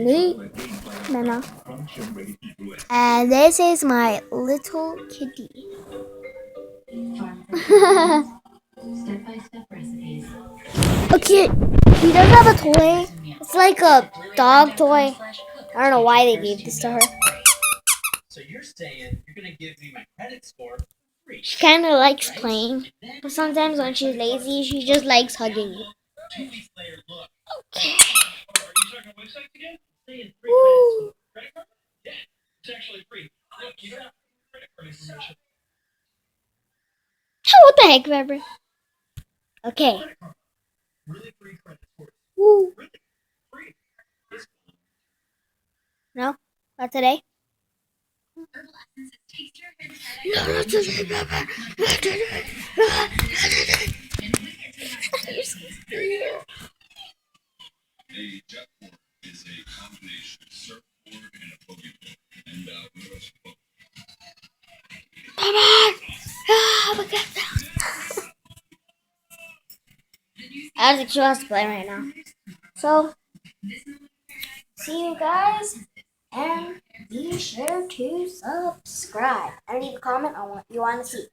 me, Mena. And this is my little kitty. Okay, he does have a toy. It's like a dog toy. I don't know why they gave this to her. So you're saying you're gonna give me my credit score for free? She kind of likes playing, but sometimes when she's lazy, she just likes hugging you. 2 weeks later, look. Okay. Are you talking websites again? Saying free credit card? Yeah, it's actually free. Look, you don't have credit card information. Oh, what the heck, Pepper? Okay. Really free credit scores. Woo. Really free. No, not today. No, not today, Pepper. Not today. A jetboard is a combination of surfboard and a boogie board. And what else? Papa! I think she wants to play right now. So, see you guys, and be sure to subscribe and leave a comment on what you want to see.